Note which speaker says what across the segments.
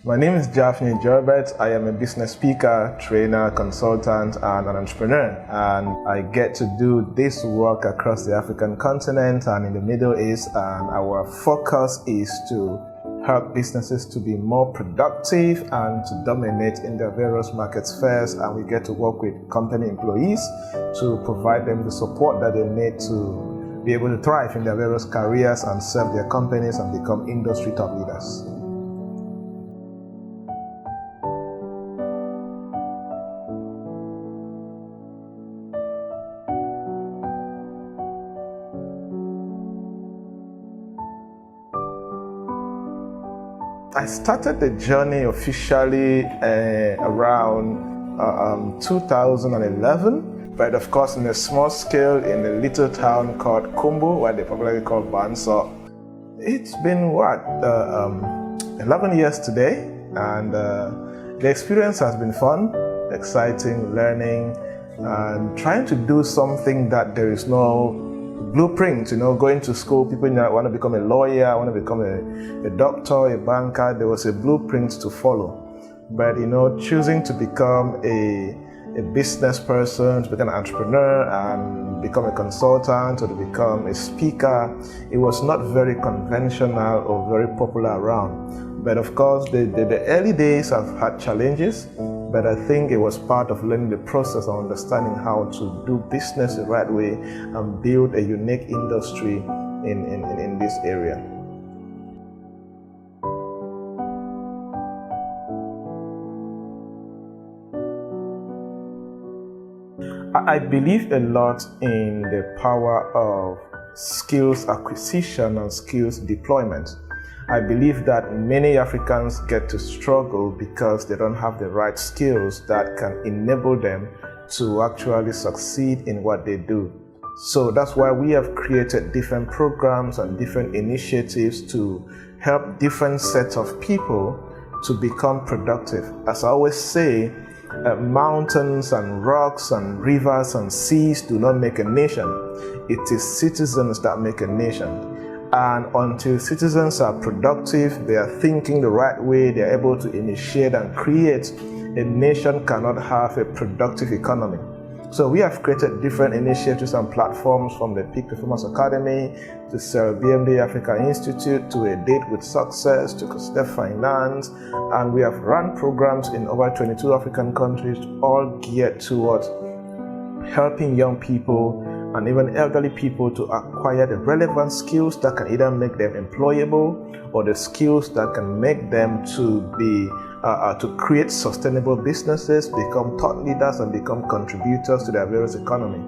Speaker 1: My name is Javnyuy Joybert. I am a business speaker, trainer, consultant, and an entrepreneur. And I get to do this work across the African continent and in the Middle East. And our focus is to help businesses to be more productive and to dominate in their various markets first. And we get to work with company employees to provide them the support that they need to be able to thrive in their various careers and serve their companies and become industry top leaders. I started the journey officially around 2011, but of course in a small scale in a little town called Kumbu, where they popularly call Banso. It's been 11 years today, and the experience has been fun, exciting, learning, and trying to do something that there is no blueprint. Going to school, people want to become a lawyer, want to become a doctor, a banker. There was a blueprint to follow. But choosing to become a business person, to become an entrepreneur and become a consultant or to become a speaker, it was not very conventional or very popular around. But of course, the early days have had challenges, but I think it was part of learning the process of understanding how to do business the right way and build a unique industry in this area. I believe a lot in the power of skills acquisition and skills deployment. I believe that many Africans get to struggle because they don't have the right skills that can enable them to actually succeed in what they do. So that's why we have created different programs and different initiatives to help different sets of people to become productive. As I always say, mountains and rocks and rivers and seas do not make a nation. It is citizens that make a nation. And until citizens are productive, they are thinking the right way, they are able to initiate and create, a nation cannot have a productive economy. So we have created different initiatives and platforms, from the Peak Performance Academy to BMD Africa Institute to A Date with Success to Step Finance, and we have run programs in over 22 African countries, all geared towards helping young people and even elderly people to acquire the relevant skills that can either make them employable or the skills that can make them to be to create sustainable businesses, become thought leaders, and become contributors to their various economy.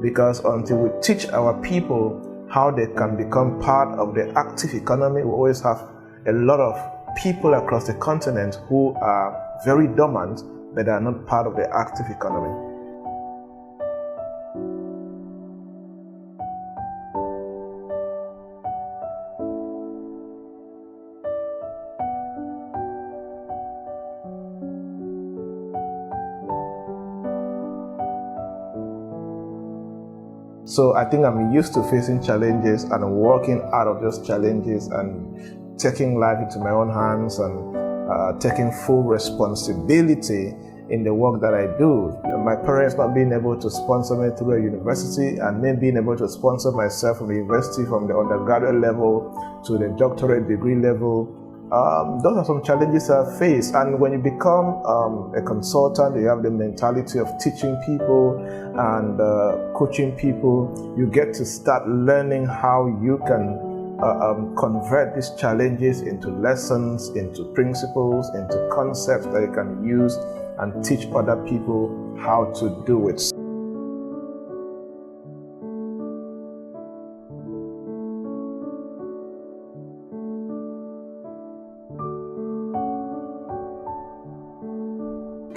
Speaker 1: Because until we teach our people how they can become part of the active economy, we always have a lot of people across the continent who are very dormant, but are not part of the active economy. So I think I'm used to facing challenges and working out of those challenges and taking life into my own hands and taking full responsibility in the work that I do. My parents not being able to sponsor me through a university, and me being able to sponsor myself from the university, from the undergraduate level to the doctorate degree level. Those are some challenges I face. And when you become a consultant, you have the mentality of teaching people and coaching people. You get to start learning how you can convert these challenges into lessons, into principles, into concepts that you can use and teach other people how to do it.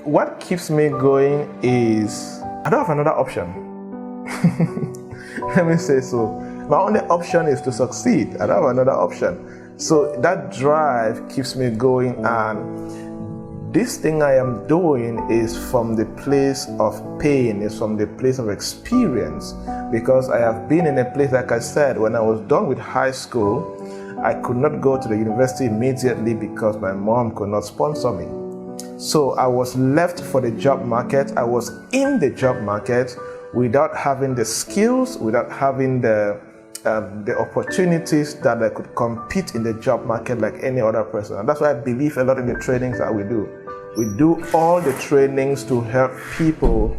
Speaker 1: What keeps me going is I don't have another option. Let me say so. My only option is to succeed. I don't have another option. So that drive keeps me going, and this thing I am doing is from the place of pain, is from the place of experience, because I have been in a place, like I said, when I was done with high school, I could not go to the university immediately because my mom could not sponsor me. So I was left for the job market. I was in the job market without having the skills, without having the opportunities that I could compete in the job market like any other person. And that's why I believe a lot in the trainings that we do. We do all the trainings to help people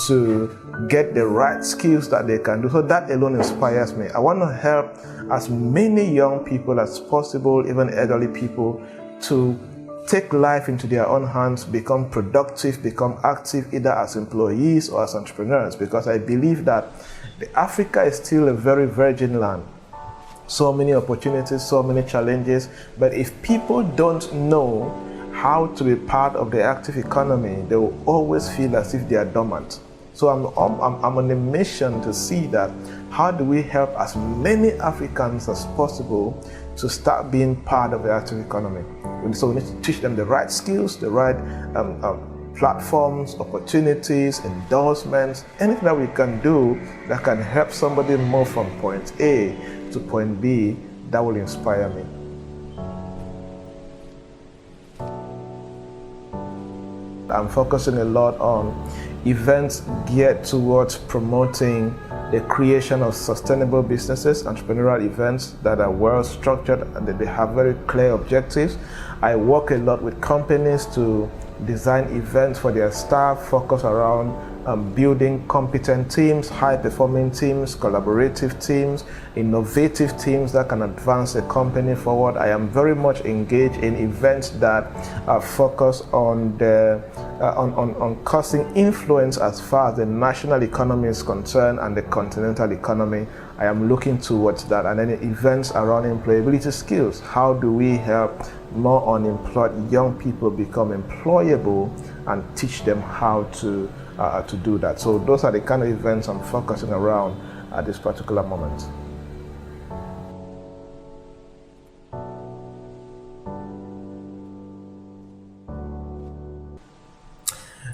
Speaker 1: to get the right skills that they can do. So that alone inspires me. I want to help as many young people as possible, even elderly people, to take life into their own hands, become productive, become active either as employees or as entrepreneurs, because I believe that Africa is still a very virgin land. So many opportunities, so many challenges, but if people don't know how to be part of the active economy, they will always feel as if they are dormant. So I'm on a mission to see that how do we help as many Africans as possible to start being part of the active economy. So we need to teach them the right skills, the right platforms, opportunities, endorsements, anything that we can do that can help somebody move from point A to point B, that will inspire me. I'm focusing a lot on events geared towards promoting the creation of sustainable businesses, entrepreneurial events that are well structured and that they have very clear objectives. I work a lot with companies to design events for their staff, focus around building competent teams, high-performing teams, collaborative teams, innovative teams that can advance the company forward. I am very much engaged in events that focus on causing influence as far as the national economy is concerned and the continental economy. I am looking towards that. And then events around employability skills. How do we help more unemployed young people become employable and teach them how to do that? So those are the kind of events I'm focusing around at this particular moment.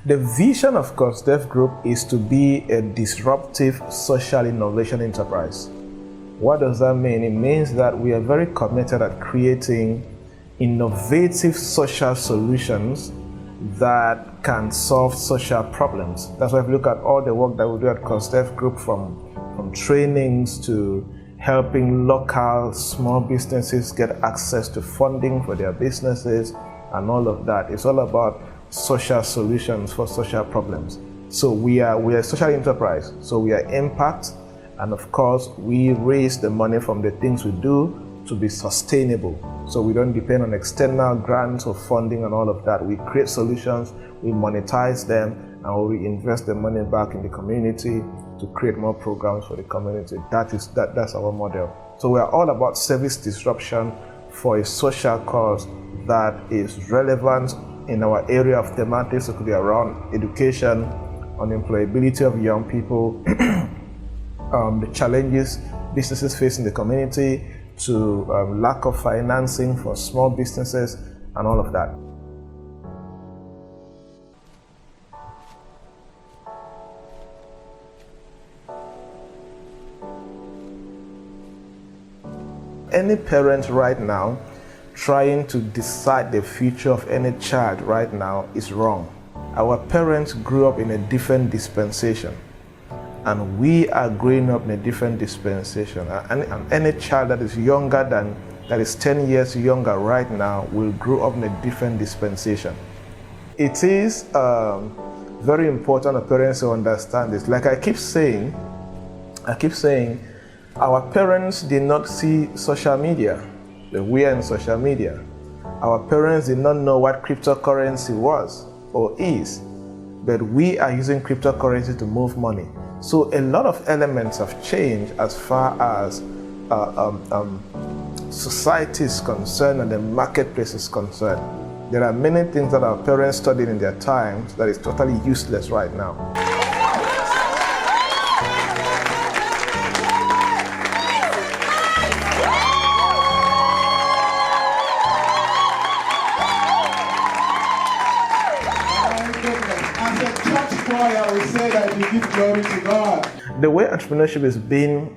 Speaker 1: The vision of COSDEV Group is to be a disruptive social innovation enterprise. What does that mean? It means that we are very committed at creating innovative social solutions that can solve social problems. That's why if you look at all the work that we do at COSDEV Group, from trainings to helping local small businesses get access to funding for their businesses and all of that. It's all about social solutions for social problems. So we are a social enterprise. So we are impact, and of course we raise the money from the things we do to be sustainable. So we don't depend on external grants or funding and all of that. We create solutions, we monetize them, and we reinvest the money back in the community to create more programs for the community. That's our model. So we are all about service disruption for a social cause that is relevant in our area of thematics. It could be around education, on employability of young people, the challenges businesses face in the community, to lack of financing for small businesses, and all of that. Any parent right now trying to decide the future of any child right now is wrong. Our parents grew up in a different dispensation, and we are growing up in a different dispensation. And any child that is younger that is 10 years younger right now will grow up in a different dispensation. It is very important for parents to understand this. Like I keep saying, our parents did not see social media. We are in social media. Our parents did not know what cryptocurrency was or is, but we are using cryptocurrency to move money. So a lot of elements have changed as far as society is concerned and the marketplace is concerned. There are many things that our parents studied in their times that is totally useless right now. I will say that we give glory to God. The way entrepreneurship is being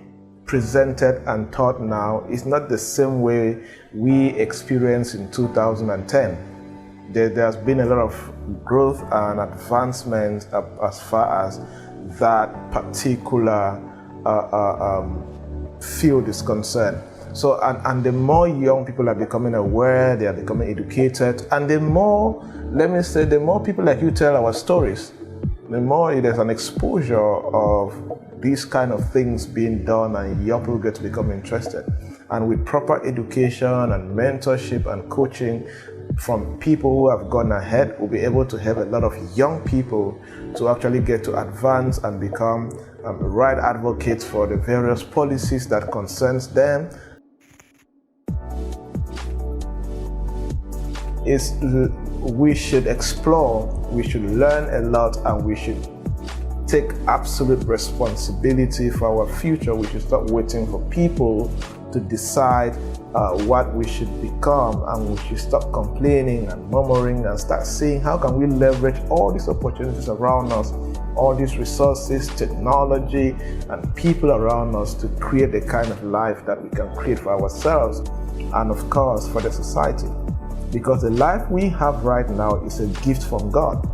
Speaker 1: presented and taught now is not the same way we experienced in 2010. There's been a lot of growth and advancement as far as that particular field is concerned. So, and the more young people are becoming aware, they are becoming educated, and the more, let me say, the more people like you tell our stories, the more there's an exposure of these kind of things being done, and young people get to become interested. And with proper education and mentorship and coaching from people who have gone ahead, we'll be able to have a lot of young people to actually get to advance and become right advocates for the various policies that concerns them. We should explore, we should learn a lot, and we should take absolute responsibility for our future. We should stop waiting for people to decide what we should become, and we should stop complaining and murmuring and start seeing how can we leverage all these opportunities around us, all these resources, technology, and people around us to create the kind of life that we can create for ourselves and, of course, for the society. Because the life we have right now is a gift from God.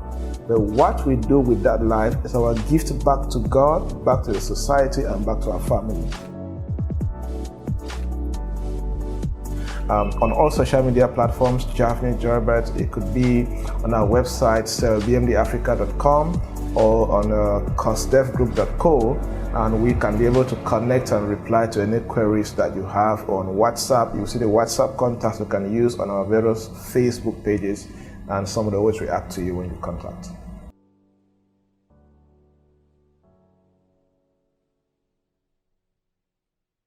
Speaker 1: But what we do with that life is our gift back to God, back to the society, and back to our family. On all social media platforms, Javnyuy Joybert. It could be on our website, bmdafrica.com, or on cosdevgroup.co, and we can be able to connect and reply to any queries that you have on WhatsApp. You'll see the WhatsApp contacts we can use on our various Facebook pages, and somebody will always react to you when you contact.